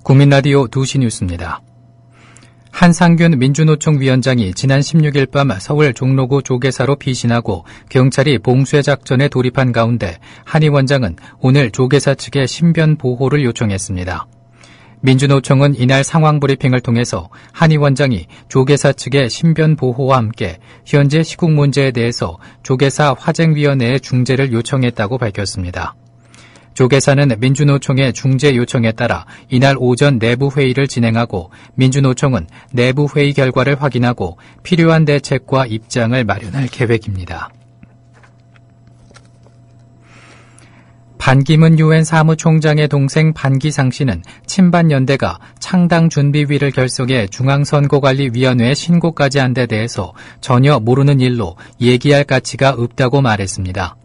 국민라디오 2시 뉴스입니다. 한상균 민주노총 위원장이 지난 16일 밤 서울 종로구 조계사로 피신하고 경찰이 봉쇄 작전에 돌입한 가운데 한 위원장은 오늘 조계사 측에 신변 보호를 요청했습니다. 민주노총은 이날 상황 브리핑을 통해서 한 위원장이 조계사 측의 신변 보호와 함께 현재 시국 문제에 대해서 조계사 화쟁위원회의 중재를 요청했다고 밝혔습니다. 조계사는 민주노총의 중재 요청에 따라 이날 오전 내부 회의를 진행하고 민주노총은 내부 회의 결과를 확인하고 필요한 대책과 입장을 마련할 계획입니다. 반기문 유엔 사무총장의 동생 반기상 씨는 친반연대가 창당준비위를 결성해 중앙선거관리위원회에 신고까지 한 데 대해서 전혀 모르는 일로 얘기할 가치가 없다고 말했습니다.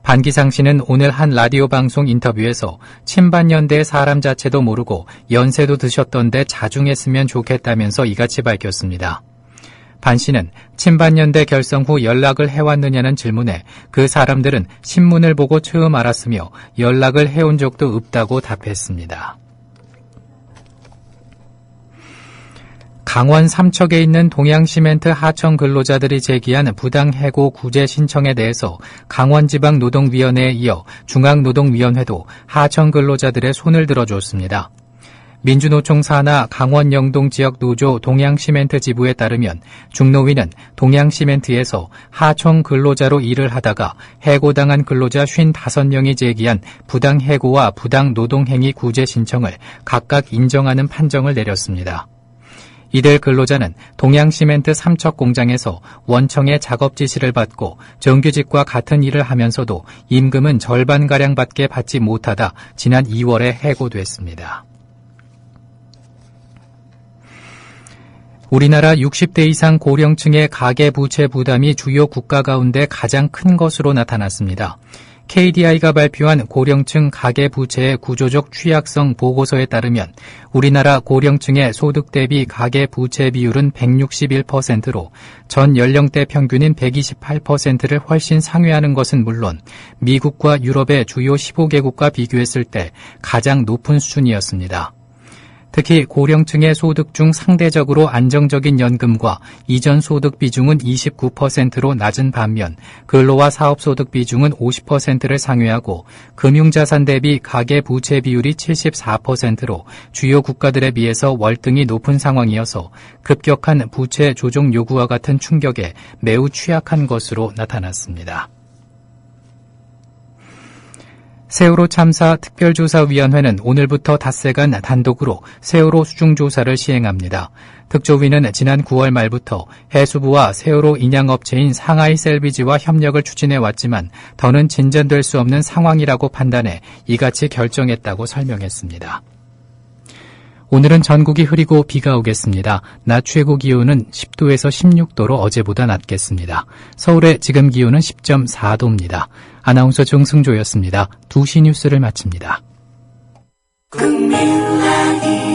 반기상 씨는 오늘 한 라디오 방송 인터뷰에서 친반연대의 사람 자체도 모르고 연세도 드셨던데 자중했으면 좋겠다면서 이같이 밝혔습니다. 반 씨는 친반연대 결성 후 연락을 해왔느냐는 질문에 그 사람들은 신문을 보고 처음 알았으며 연락을 해온 적도 없다고 답했습니다. 강원 삼척에 있는 동양시멘트 하청 근로자들이 제기한 부당해고 구제 신청에 대해서 강원지방노동위원회에 이어 중앙노동위원회도 하청 근로자들의 손을 들어줬습니다. 민주노총 산하 강원 영동 지역 노조 동양시멘트 지부에 따르면 중노위는 동양시멘트에서 하청 근로자로 일을 하다가 해고당한 근로자 55명이 제기한 부당해고와 부당노동행위 구제 신청을 각각 인정하는 판정을 내렸습니다. 이들 근로자는 동양시멘트 삼척 공장에서 원청의 작업 지시를 받고 정규직과 같은 일을 하면서도 임금은 절반가량 밖에 받지 못하다 지난 2월에 해고됐습니다. 우리나라 60대 이상 고령층의 가계부채 부담이 주요 국가 가운데 가장 큰 것으로 나타났습니다. KDI가 발표한 고령층 가계부채의 구조적 취약성 보고서에 따르면 우리나라 고령층의 소득 대비 가계부채 비율은 161%로 전 연령대 평균인 128%를 훨씬 상회하는 것은 물론 미국과 유럽의 주요 15개국과 비교했을 때 가장 높은 수준이었습니다. 특히 고령층의 소득 중 상대적으로 안정적인 연금과 이전 소득 비중은 29%로 낮은 반면 근로와 사업소득 비중은 50%를 상회하고 금융자산 대비 가계부채 비율이 74%로 주요 국가들에 비해서 월등히 높은 상황이어서 급격한 부채 조정 요구와 같은 충격에 매우 취약한 것으로 나타났습니다. 세월호 참사 특별조사위원회는 오늘부터 닷새간 단독으로 세월호 수중조사를 시행합니다. 특조위는 지난 9월 말부터 해수부와 세월호 인양업체인 상하이 셀비지와 협력을 추진해왔지만 더는 진전될 수 없는 상황이라고 판단해 이같이 결정했다고 설명했습니다. 오늘은 전국이 흐리고 비가 오겠습니다. 낮 최고 기온은 10도에서 16도로 어제보다 낮겠습니다. 서울의 지금 기온은 10.4도입니다. 아나운서 정승조였습니다. 2시 뉴스를 마칩니다. 국민라디오